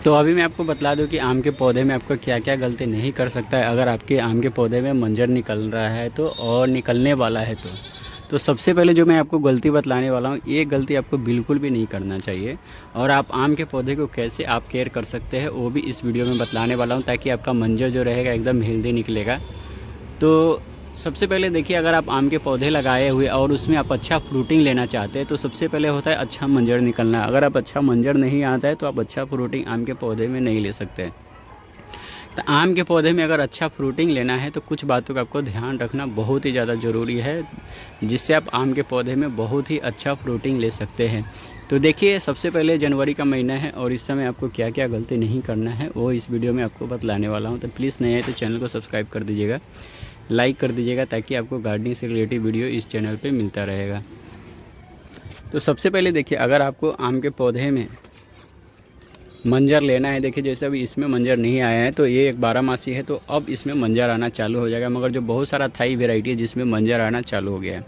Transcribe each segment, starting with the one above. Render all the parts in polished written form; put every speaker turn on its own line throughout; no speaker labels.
तो अभी मैं आपको बतला दूं कि आम के पौधे में आपका क्या क्या गलती नहीं कर सकता है अगर आपके आम के पौधे में मंजर निकल रहा है तो, और निकलने वाला है तो सबसे पहले जो मैं आपको गलती बतलाने वाला हूँ, ये गलती आपको बिल्कुल भी नहीं करना चाहिए। और आप आम के पौधे को कैसे आप केयर कर सकते हैं वो भी इस वीडियो में बतलाने वाला हूँ, ताकि आपका मंजर जो रहेगा एकदम हेल्दी निकलेगा। तो सबसे पहले देखिए, अगर आप आम के पौधे लगाए हुए और उसमें आप अच्छा फ्रूटिंग लेना चाहते हैं तो सबसे पहले होता है अच्छा मंजर निकलना। अगर आप अच्छा मंजर नहीं आता है तो आप अच्छा फ्रूटिंग आम के पौधे में नहीं ले सकते। तो आम के पौधे में अगर अच्छा फ्रूटिंग लेना है तो कुछ बातों का आपको ध्यान रखना बहुत ही ज़्यादा ज़रूरी है, जिससे आप आम के पौधे में बहुत ही अच्छा फ्रूटिंग ले सकते हैं। तो देखिए, सबसे पहले जनवरी का महीना है और इस समय आपको क्या क्या गलती नहीं करना है वो इस वीडियो में आपको बतलाने वाला हूँ। तो प्लीज़ नए हैं तो चैनल को सब्सक्राइब कर दीजिएगा, लाइक कर दीजिएगा, ताकि आपको गार्डनिंग से रिलेटेड वीडियो इस चैनल पे मिलता रहेगा। तो सबसे पहले देखिए, अगर आपको आम के पौधे में मंजर लेना है, देखिए जैसे अभी इसमें मंजर नहीं आया है तो ये एक 12 मासी है, तो अब इसमें मंजर आना चालू हो जाएगा। मगर जो बहुत सारा थाई वेराइटी है जिसमें मंजर आना चालू हो गया है,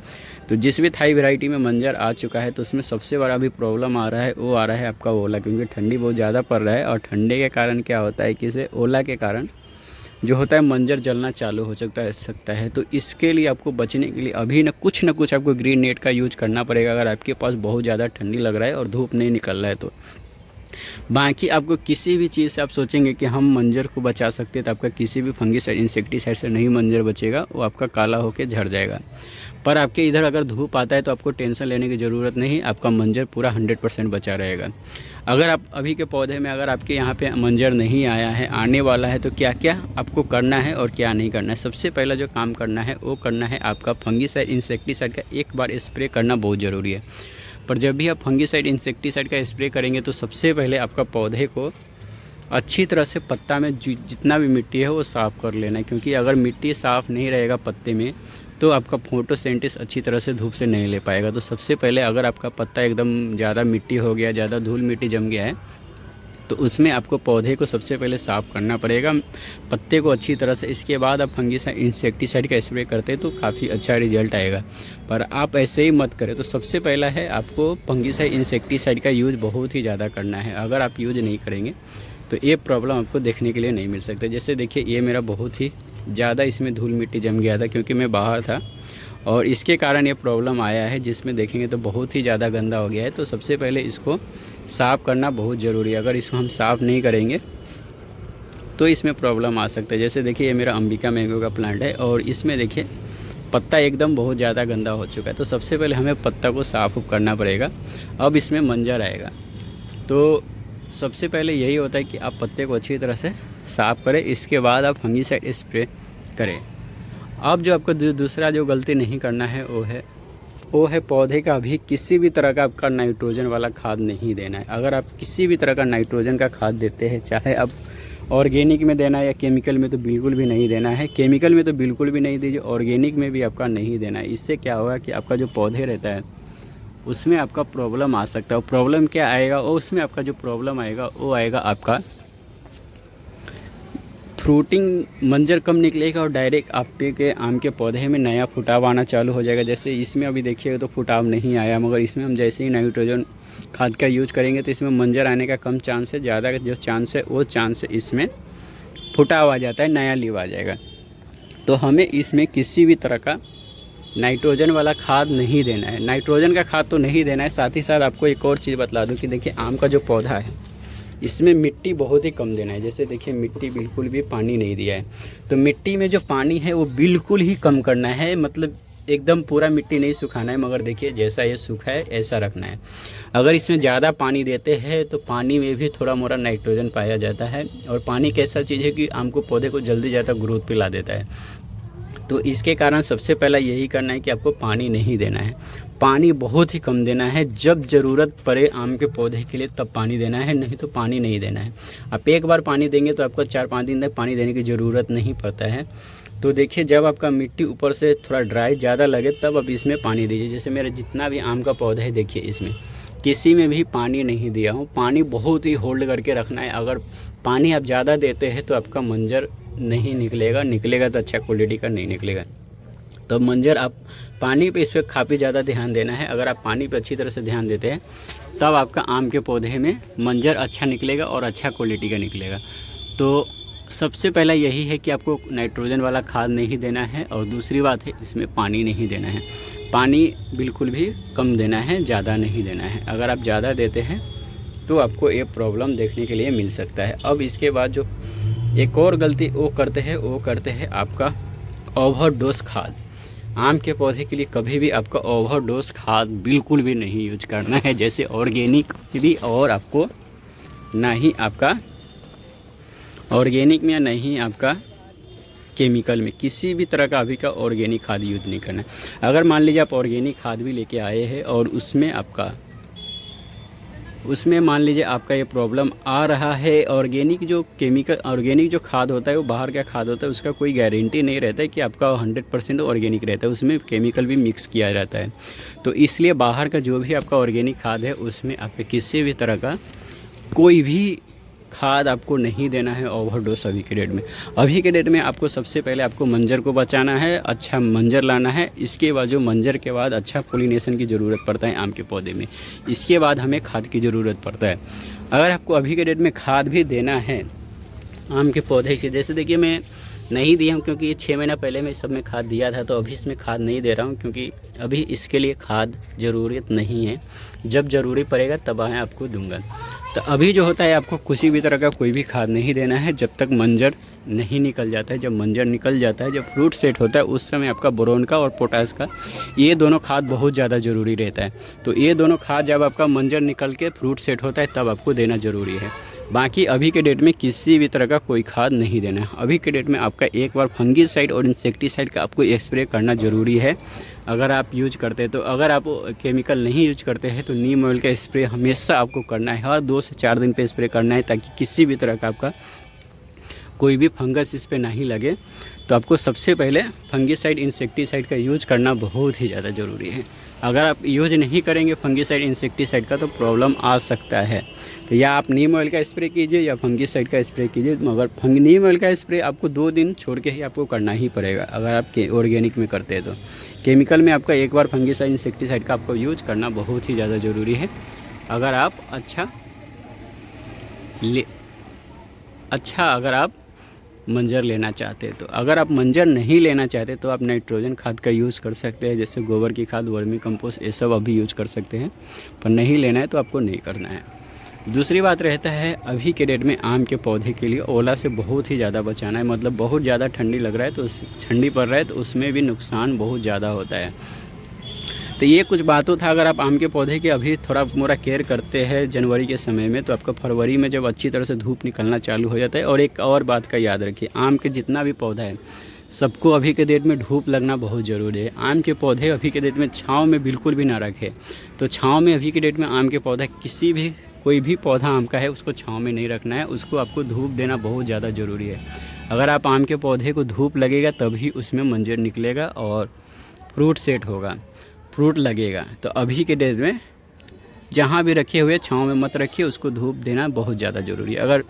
तो जिस भी थाई वेराइटी में मंजर आ चुका है तो उसमें सबसे बड़ा अभी प्रॉब्लम आ रहा है, वो आ रहा है आपका ओला। क्योंकि ठंडी बहुत ज़्यादा पड़ रहा है और ठंडे के कारण क्या होता है कि इसे ओला के कारण जो होता है मंजर जलना चालू हो सकता है। तो इसके लिए आपको बचने के लिए अभी ना कुछ आपको ग्रीन नेट का यूज करना पड़ेगा, अगर आपके पास बहुत ज़्यादा ठंडी लग रहा है और धूप नहीं निकल रहा है तो। बाकी आपको किसी भी चीज़ से आप सोचेंगे कि हम मंजर को बचा सकते हैं तो आपका किसी भी फंगीसाइड इंसेक्टिसाइड से नहीं मंजर बचेगा, वो आपका काला होकर झड़ जाएगा। पर आपके इधर अगर धूप आता है तो आपको टेंशन लेने की ज़रूरत नहीं, आपका मंजर पूरा 100% बचा रहेगा। अगर आप अभी के पौधे में अगर आपके यहाँ पे मंजर नहीं आया है, आने वाला है, तो क्या क्या आपको करना है और क्या नहीं करना है। सबसे पहला जो काम करना है वो करना है आपका फंगीसाइड इंसेक्टिसाइड का एक बार स्प्रे करना बहुत ज़रूरी है। पर जब भी आप फंगीसाइड इंसेक्टिसाइड का स्प्रे करेंगे तो सबसे पहले आपका पौधे को अच्छी तरह से पत्ता में जितना भी मिट्टी है वो साफ़ कर लेना है। क्योंकि अगर मिट्टी साफ़ नहीं रहेगा पत्ते में तो आपका फोटोसिंथेसिस अच्छी तरह से धूप से नहीं ले पाएगा। तो सबसे पहले अगर आपका पत्ता एकदम ज़्यादा मिट्टी हो गया, ज़्यादा धूल मिट्टी जम गया है, तो उसमें आपको पौधे को सबसे पहले साफ़ करना पड़ेगा, पत्ते को अच्छी तरह से। इसके बाद आप फंगीसाइड इंसेक्टिसाइड का स्प्रे करते हैं तो काफ़ी अच्छा रिजल्ट आएगा। पर आप ऐसे ही मत करें। तो सबसे पहला है आपको फंगीसाइड इंसेक्टिसाइड का यूज़ बहुत ही ज़्यादा करना है। अगर आप यूज़ नहीं करेंगे तो ये प्रॉब्लम आपको देखने के लिए नहीं मिल सकता। जैसे देखिए, ये मेरा बहुत ही ज़्यादा इसमें धूल मिट्टी जम गया था क्योंकि मैं बाहर था और इसके कारण ये प्रॉब्लम आया है, जिसमें देखेंगे तो बहुत ही ज़्यादा गंदा हो गया है। तो सबसे पहले इसको साफ़ करना बहुत ज़रूरी है। अगर इसको हम साफ़ नहीं करेंगे तो इसमें प्रॉब्लम आ सकता है। जैसे देखिए, ये मेरा अंबिका मैंगो का प्लांट है और इसमें देखिए पत्ता एकदम बहुत ज़्यादा गंदा हो चुका है। तो सबसे पहले हमें पत्ता को साफ़ करना पड़ेगा, अब इसमें मंजर आएगा। तो सबसे पहले यही होता है कि आप पत्ते को अच्छी तरह से साफ़ करें, इसके बाद आप फंगीसाइड स्प्रे करें। अब जो आपको दूसरा जो गलती नहीं करना है वो है पौधे का भी किसी भी तरह का आपका नाइट्रोजन वाला खाद नहीं देना है। अगर आप किसी भी तरह का नाइट्रोजन का खाद देते हैं, चाहे आप ऑर्गेनिक में देना है या केमिकल में, तो बिल्कुल भी नहीं देना है। केमिकल में तो बिल्कुल भी नहीं दीजिए, ऑर्गेनिक में भी आपका नहीं देना है। इससे क्या होगा कि आपका जो पौधे रहता है उसमें आपका प्रॉब्लम आ सकता है। और प्रॉब्लम क्या आएगा, और उसमें आपका जो प्रॉब्लम आएगा वो आएगा आपका फ्रूटिंग, मंजर कम निकलेगा और डायरेक्ट आपके आम के पौधे में नया फुटाव आना चालू हो जाएगा। जैसे इसमें अभी देखिएगा तो फुटाव नहीं आया, मगर इसमें हम जैसे ही नाइट्रोजन खाद का यूज करेंगे तो इसमें मंजर आने का कम चांस है, ज़्यादा जो चांस है वो चांस है इसमें फुटाव आ जाता है, नया लीव आ जाएगा। तो हमें इसमें किसी भी तरह का नाइट्रोजन वाला खाद नहीं देना है। नाइट्रोजन का खाद तो नहीं देना है। साथ ही साथ आपको एक और चीज़ बतला दूँ कि देखिए, आम का जो पौधा है इसमें मिट्टी बहुत ही कम देना है। जैसे देखिए, मिट्टी बिल्कुल भी पानी नहीं दिया है, तो मिट्टी में जो पानी है वो बिल्कुल ही कम करना है। मतलब एकदम पूरा मिट्टी नहीं सुखाना है, मगर देखिए जैसा ये सूखा है ऐसा रखना है। अगर इसमें ज़्यादा पानी देते हैं तो पानी में भी थोड़ा मोड़ा नाइट्रोजन पाया जाता है, और पानी कैसा चीज़ है कि आम को पौधे को जल्दी ज़्यादा ग्रोथ पे ला देता है। तो इसके कारण सबसे पहला यही करना है कि आपको पानी नहीं देना है, पानी बहुत ही कम देना है। जब ज़रूरत पड़े आम के पौधे के लिए तब पानी देना है, नहीं तो पानी नहीं देना है। आप एक बार पानी देंगे तो आपको 4-5 दिन तक पानी देने की ज़रूरत नहीं पड़ता है। तो देखिए, जब आपका मिट्टी ऊपर से थोड़ा ड्राई ज़्यादा लगे तब आप इसमें पानी दीजिए। जैसे मेरा जितना भी आम का पौधा है, देखिए इसमें किसी में भी पानी नहीं दिया हूँ। पानी बहुत ही होल्ड करके रखना है। अगर पानी आप ज़्यादा देते हैं तो आपका मंजर नहीं निकलेगा तो अच्छा क्वालिटी का नहीं निकलेगा। तो मंजर आप पानी पे इस पर काफ़ी ज़्यादा ध्यान देना है। अगर आप पानी पे अच्छी तरह से ध्यान देते हैं तब आपका आम के पौधे में मंजर अच्छा निकलेगा और अच्छा क्वालिटी का निकलेगा। तो सबसे पहला यही है कि आपको नाइट्रोजन वाला खाद नहीं देना है, और दूसरी बात है इसमें पानी नहीं देना है। पानी बिल्कुल भी कम देना है, ज़्यादा नहीं देना है। अगर आप ज़्यादा देते हैं तो आपको ये प्रॉब्लम देखने के लिए मिल सकता है। अब इसके बाद जो एक और गलती वो करते हैं आपका ओवरडोज खाद। आम के पौधे के लिए कभी भी आपका ओवरडोज खाद बिल्कुल भी नहीं यूज करना है, जैसे ऑर्गेनिक भी, और आपको ना ही आपका ऑर्गेनिक में या नहीं आपका केमिकल में, किसी भी तरह का अभी का ऑर्गेनिक खाद यूज नहीं करना है। अगर मान लीजिए आप ऑर्गेनिक खाद भी लेके आए हैं और उसमें मान लीजिए आपका ये प्रॉब्लम आ रहा है, ऑर्गेनिक जो खाद होता है वो बाहर का खाद होता है, उसका कोई गारंटी नहीं रहता है कि आपका 100% ऑर्गेनिक रहता है, उसमें केमिकल भी मिक्स किया रहता है। तो इसलिए बाहर का जो भी आपका ऑर्गेनिक खाद है उसमें आपके किसी भी तरह का कोई भी खाद आपको नहीं देना है ओवरडोज। अभी के डेट में आपको सबसे पहले आपको मंजर को बचाना है, अच्छा मंजर लाना है। इसके बाद जो मंजर के बाद अच्छा पोलिनेशन की ज़रूरत पड़ता है आम के पौधे में, इसके बाद हमें खाद की ज़रूरत पड़ता है। अगर आपको अभी के डेट में खाद भी देना है आम के पौधे से, जैसे देखिए मैं नहीं दिया हूँ क्योंकि 6 महीना पहले मैं सब में खाद दिया था, तो अभी इसमें खाद नहीं दे रहा हूँ क्योंकि अभी इसके लिए खाद ज़रूरत नहीं है। जब ज़रूरी पड़ेगा तब मैं आपको दूंगा। तो अभी जो होता है आपको किसी भी तरह का कोई भी खाद नहीं देना है जब तक मंजर नहीं निकल जाता है। जब मंजर निकल जाता है, जब फ्रूट सेट होता है, उस समय आपका बोरोन का और पोटास का ये दोनों खाद बहुत ज़्यादा ज़रूरी रहता है। तो ये दोनों खाद जब आपका मंजर निकल के फ्रूट सेट होता है तब आपको देना ज़रूरी है। बाकी अभी के डेट में किसी भी तरह का कोई खाद नहीं देना है। अभी के डेट में आपका एक बार फंगीसाइड और इंसेक्टिसाइड का आपको स्प्रे करना ज़रूरी है अगर आप यूज करते हैं। तो अगर आप केमिकल नहीं यूज करते हैं तो नीम ऑयल का स्प्रे हमेशा आपको करना है, हर 2 से 4 दिन पे स्प्रे करना है, ताकि किसी भी तरह का आपका कोई भी फंगस इस पर नहीं लगे। तो आपको सबसे पहले फंगीसाइड इंसेक्टिसाइड का यूज करना बहुत ही ज़्यादा ज़रूरी है। अगर आप यूज नहीं करेंगे फंगीसाइड इंसेक्टिसाइड का तो प्रॉब्लम आ सकता है। तो या आप नीम ऑयल का स्प्रे कीजिए या फंगीसाइड का स्प्रे कीजिए, मगर नीम ऑयल का स्प्रे आपको 2 दिन छोड़ के ही आपको करना ही पड़ेगा अगर आप ऑर्गेनिक में करते हैं। तो केमिकल में आपका एक बार फंगीसाइड इंसेक्टिसाइड का आपको यूज करना बहुत ही ज़्यादा ज़रूरी है अगर आप मंजर लेना चाहते हैं। तो अगर आप मंजर नहीं लेना चाहते तो आप नाइट्रोजन खाद का यूज़ कर सकते हैं, जैसे गोबर की खाद, वर्मी कंपोस्ट, ये सब अभी यूज़ कर सकते हैं। पर नहीं लेना है तो आपको नहीं करना है। दूसरी बात रहता है अभी के डेट में आम के पौधे के लिए ओला से बहुत ही ज़्यादा बचाना है। मतलब बहुत ज़्यादा ठंडी लग रहा है तो ठंडी पड़ रहा है तो उसमें भी नुकसान बहुत ज़्यादा होता है। तो ये कुछ बातों था। अगर आप आम के पौधे के अभी थोड़ा मोड़ा केयर करते हैं जनवरी के समय में, तो आपका फरवरी में जब अच्छी तरह से धूप निकलना चालू हो जाता है। और एक और बात का याद रखिए, आम के जितना भी पौधा है सबको अभी के डेट में धूप लगना बहुत ज़रूरी है। आम के पौधे अभी के डेट में छाँव में बिल्कुल भी ना रखें। तो छाँव में अभी के डेट में आम के पौधा कोई भी पौधा आम का है उसको छाँव में नहीं रखना है, उसको आपको धूप देना बहुत ज़्यादा ज़रूरी है। अगर आप आम के पौधे को धूप लगेगा तभी उसमें मंजर निकलेगा और फ्रूट सेट होगा, फ्रूट लगेगा। तो अभी के डेट में जहाँ भी रखे हुए छाँव में मत रखिए, उसको धूप देना बहुत ज़्यादा ज़रूरी है। अगर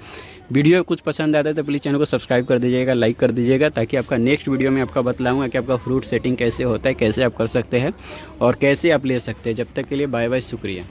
वीडियो कुछ पसंद आता है तो प्लीज़ चैनल को सब्सक्राइब कर दीजिएगा, लाइक कर दीजिएगा, ताकि आपका नेक्स्ट वीडियो में आपका बतलाऊंगा कि आपका फ्रूट सेटिंग कैसे होता है, कैसे आप कर सकते हैं और कैसे आप ले सकते हैं। जब तक के लिए बाय बाय, शुक्रिया।